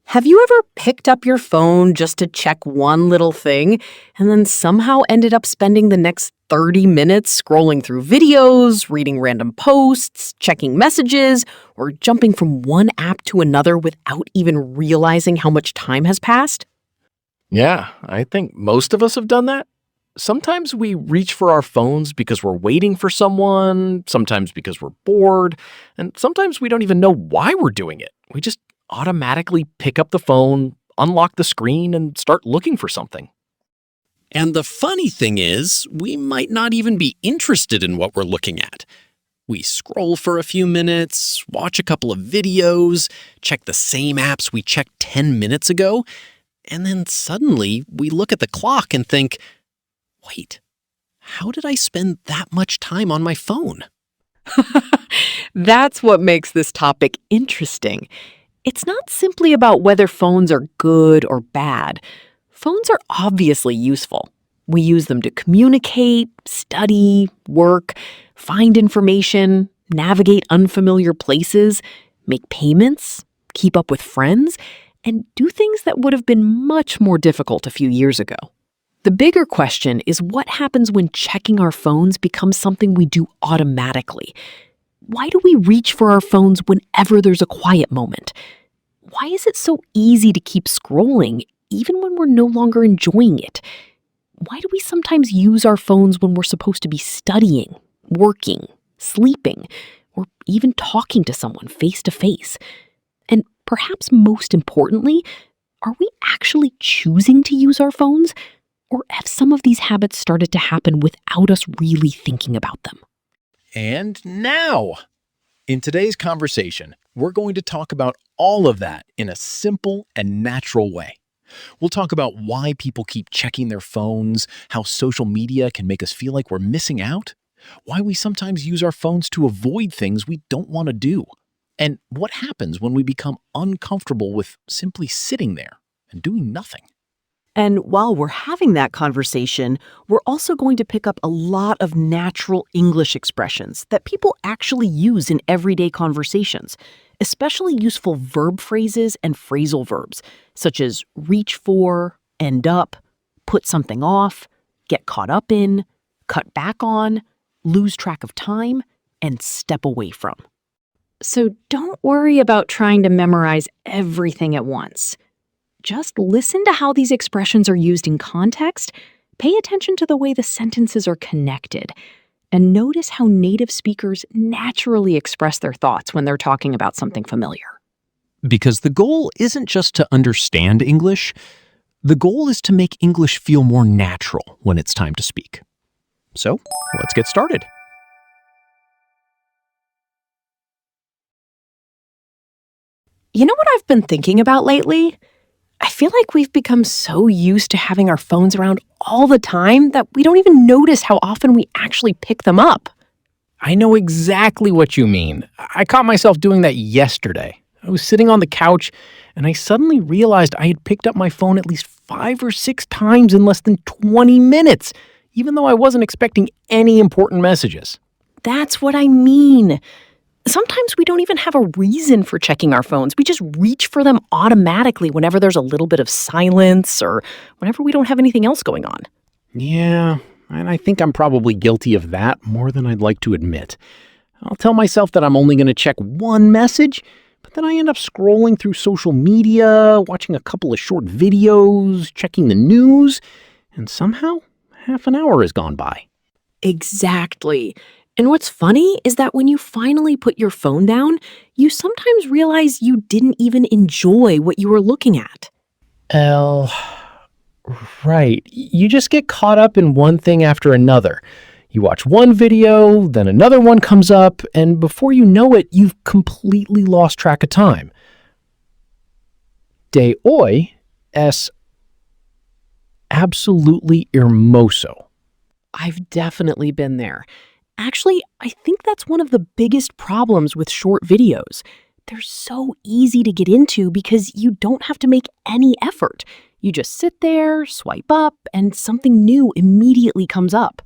Have you ever picked up your phone just to check one little thing and then somehow ended up spending the next 30 minutes scrolling through videos, reading random posts, checking messages, or jumping from one app to another without even realizing how much time has passed? Yeah, I think most of us have done that. Sometimes we reach for our phones because we're waiting for someone, sometimes because we're bored, and sometimes we don't even know why we're doing it. We just automatically pick up the phone, unlock the screen, and start looking for something. And the funny thing is, we might not even be interested in what we're looking at. We scroll for a few minutes, watch a couple of videos, check the same apps we checked 10 minutes ago, and then suddenly we look at the clock and think, wait, how did I spend that much time on my phone? That's what makes this topic interesting. It's not simply about whether phones are good or bad. Phones are obviously useful. We use them to communicate, study, work, find information, navigate unfamiliar places, make payments, keep up with friends, and do things that would have been much more difficult a few years ago. The bigger question is what happens when checking our phones becomes something we do automatically. Why do we reach for our phones whenever there's a quiet moment? Why is it so easy to keep scrolling, even when we're no longer enjoying it? Why do we sometimes use our phones when we're supposed to be studying, working, sleeping, or even talking to someone face to face? And perhaps most importantly, are we actually choosing to use our phones? Or have some of these habits started to happen without us really thinking about them? And now, in today's conversation, we're going to talk about all of that in a simple and natural way. We'll talk about why people keep checking their phones, how social media can make us feel like we're missing out, why we sometimes use our phones to avoid things we don't want to do, and what happens when we become uncomfortable with simply sitting there and doing nothing. And while we're having that conversation, we're also going to pick up a lot of natural English expressions that people actually use in everyday conversations, especially useful verb phrases and phrasal verbs, such as reach for, end up, put something off, get caught up in, cut back on, lose track of time, and step away from. So don't worry about trying to memorize everything at once. Just listen to how these expressions are used in context, pay attention to the way the sentences are connected, and notice how native speakers naturally express their thoughts when they're talking about something familiar. Because the goal isn't just to understand English, the goal is to make English feel more natural when it's time to speak. So, let's get started. You know what I've been thinking about lately? I feel like we've become so used to having our phones around all the time that we don't even notice how often we actually pick them up. I know exactly what you mean. I caught myself doing that yesterday. I was sitting on the couch, and I suddenly realized I had picked up my phone at least 5 or 6 times in less than 20 minutes, even though I wasn't expecting any important messages. That's what I mean. Sometimes we don't even have a reason for checking our phones. We just reach for them automatically whenever there's a little bit of silence or whenever we don't have anything else going on. Yeah, and I think I'm probably guilty of that more than I'd like to admit. I'll tell myself that I'm only going to check one message, but then I end up scrolling through social media, watching a couple of short videos, checking the news, and somehow half an hour has gone by. Exactly. And what's funny is that when you finally put your phone down, you sometimes realize you didn't even enjoy what you were looking at. Right. You just get caught up in one thing after another. You watch one video, then another one comes up, and before you know it, you've completely lost track of time. De hoy es absolutely hermoso. I've definitely been there. Actually, I think that's one of the biggest problems with short videos. They're so easy to get into because you don't have to make any effort. You just sit there, swipe up, and something new immediately comes up.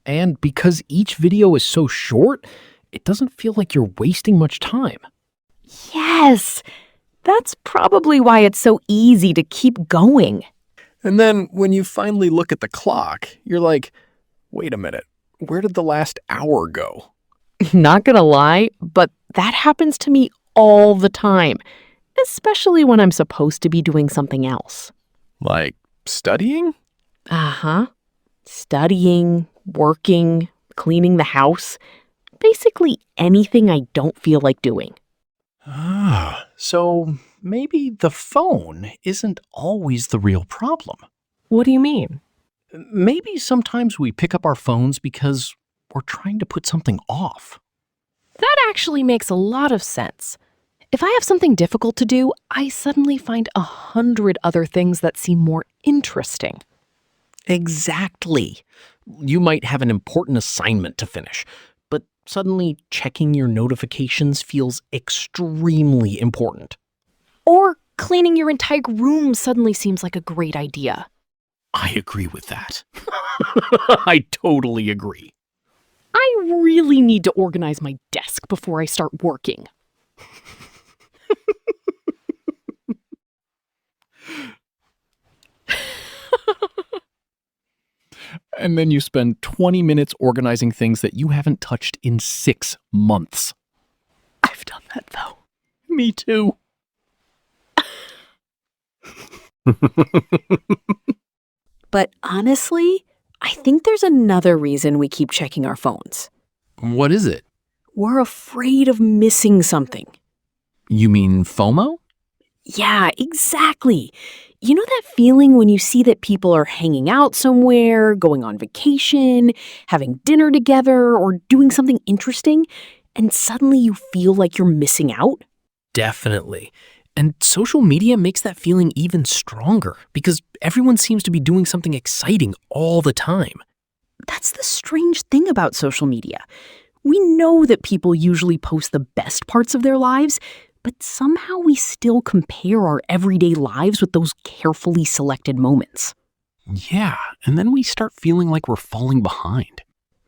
And because each video is so short, it doesn't feel like you're wasting much time. Yes! That's probably why it's so easy to keep going. And then when you finally look at the clock, you're like, wait a minute, where did the last hour go? Not gonna lie, but that happens to me all the time, especially when I'm supposed to be doing something else. Like studying? Uh-huh. Studying, working, cleaning the house. Basically anything I don't feel like doing. So maybe the phone isn't always the real problem. What do you mean? Maybe sometimes we pick up our phones because we're trying to put something off. That actually makes a lot of sense. If I have something difficult to do, I suddenly find 100 other things that seem more interesting. Exactly. You might have an important assignment to finish, but suddenly checking your notifications feels extremely important. Or cleaning your entire room suddenly seems like a great idea. I agree with that. I totally agree. I really need to organize my desk before I start working. And then you spend 20 minutes organizing things that you haven't touched in 6 months. I've done that though. Me too. But honestly, I think there's another reason we keep checking our phones. What is it? We're afraid of missing something. You mean FOMO? Yeah, exactly. You know that feeling when you see that people are hanging out somewhere, going on vacation, having dinner together, or doing something interesting, and suddenly you feel like you're missing out? Definitely. And social media makes that feeling even stronger because everyone seems to be doing something exciting all the time. That's the strange thing about social media. We know that people usually post the best parts of their lives, but somehow we still compare our everyday lives with those carefully selected moments. Yeah, and then we start feeling like we're falling behind.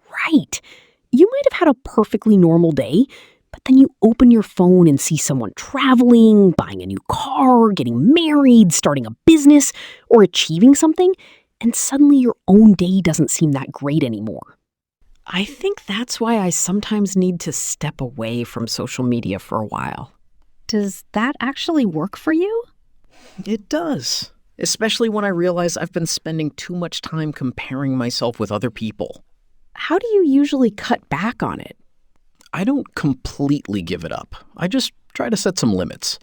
Right. You might have had a perfectly normal day, but then you open your phone and see someone traveling, buying a new car, getting married, starting a business, or achieving something, and suddenly your own day doesn't seem that great anymore. I think that's why I sometimes need to step away from social media for a while. Does that actually work for you? It does, especially when I realize I've been spending too much time comparing myself with other people. How do you usually cut back on it? I don't completely give it up. I just try to set some limits.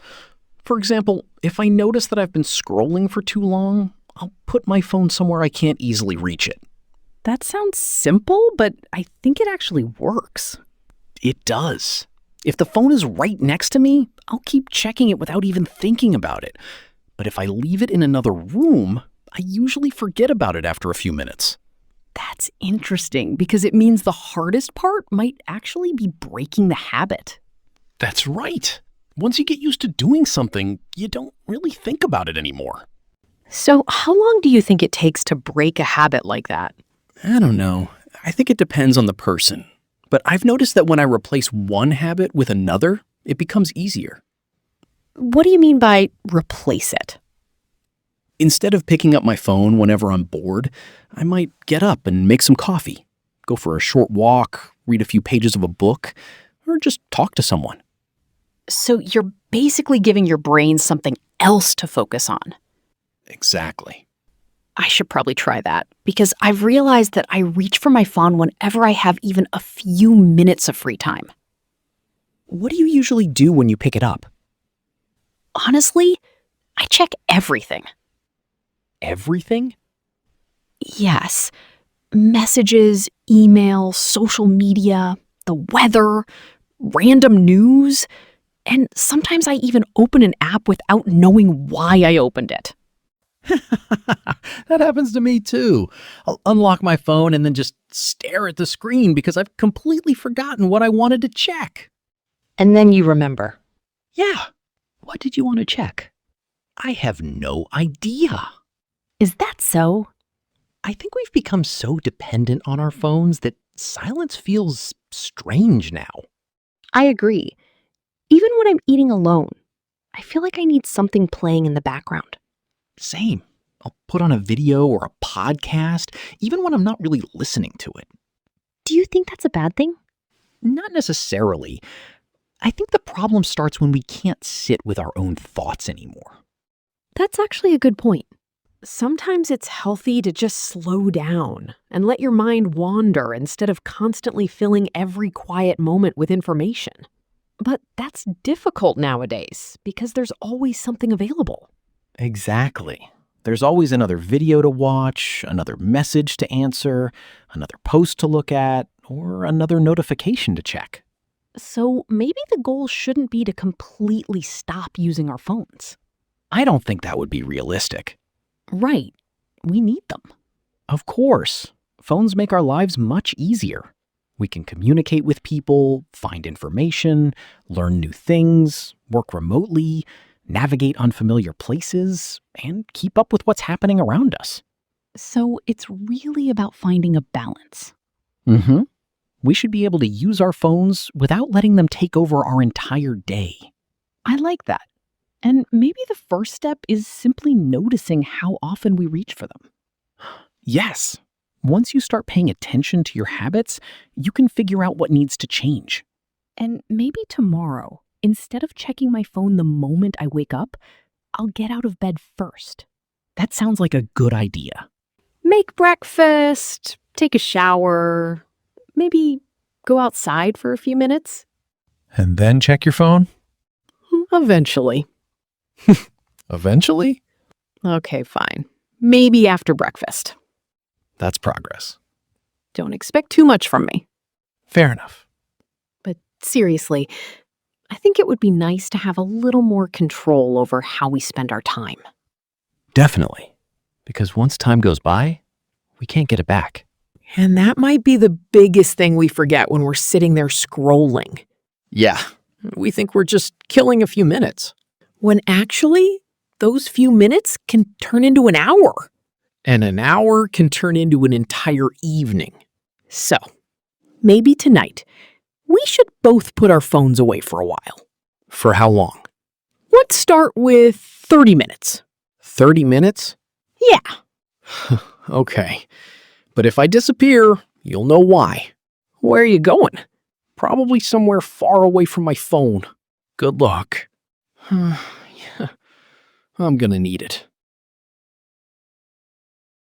For example, if I notice that I've been scrolling for too long, I'll put my phone somewhere I can't easily reach it. That sounds simple, but I think it actually works. It does. If the phone is right next to me, I'll keep checking it without even thinking about it. But if I leave it in another room, I usually forget about it after a few minutes. That's interesting because it means the hardest part might actually be breaking the habit. That's right. Once you get used to doing something, you don't really think about it anymore. So, how long do you think it takes to break a habit like that? I don't know. I think it depends on the person. But I've noticed that when I replace one habit with another, it becomes easier. What do you mean by replace it? Instead of picking up my phone whenever I'm bored, I might get up and make some coffee, go for a short walk, read a few pages of a book, or just talk to someone. So, you're basically giving your brain something else to focus on. Exactly. I should probably try that because I've realized that I reach for my phone whenever I have even a few minutes of free time. What do you usually do when you pick it up? Honestly, I check everything. Everything? Yes. Messages, email, social media, the weather, random news, and sometimes I even open an app without knowing why I opened it. That happens to me too. I'll unlock my phone and then just stare at the screen because I've completely forgotten what I wanted to check. And then you remember. Yeah. What did you want to check? I have no idea. Is that so? I think we've become so dependent on our phones that silence feels strange now. I agree. Even when I'm eating alone, I feel like I need something playing in the background. Same. I'll put on a video or a podcast, even when I'm not really listening to it. Do you think that's a bad thing? Not necessarily. I think the problem starts when we can't sit with our own thoughts anymore. That's actually a good point. Sometimes it's healthy to just slow down and let your mind wander instead of constantly filling every quiet moment with information. But that's difficult nowadays because there's always something available. Exactly. There's always another video to watch, another message to answer, another post to look at, or another notification to check. So maybe the goal shouldn't be to completely stop using our phones. I don't think that would be realistic. Right. We need them. Of course. Phones make our lives much easier. We can communicate with people, find information, learn new things, work remotely, navigate unfamiliar places, and keep up with what's happening around us. So it's really about finding a balance. Mm-hmm. We should be able to use our phones without letting them take over our entire day. I like that. And maybe the first step is simply noticing how often we reach for them. Yes. Once you start paying attention to your habits, you can figure out what needs to change. And maybe tomorrow, instead of checking my phone the moment I wake up, I'll get out of bed first. That sounds like a good idea. Make breakfast, take a shower, maybe go outside for a few minutes. And then check your phone? Eventually. Eventually? Okay, fine. Maybe after breakfast. That's progress. Don't expect too much from me. Fair enough. But seriously, I think it would be nice to have a little more control over how we spend our time. Definitely. Because once time goes by, we can't get it back. And that might be the biggest thing we forget when we're sitting there scrolling. Yeah, we think we're just killing a few minutes. When actually, those few minutes can turn into an hour. And an hour can turn into an entire evening. So, maybe tonight, we should both put our phones away for a while. For how long? Let's start with 30 minutes. 30 minutes? Yeah. Okay. But if I disappear, you'll know why. Where are you going? Probably somewhere far away from my phone. Good luck. Yeah, I'm gonna need it.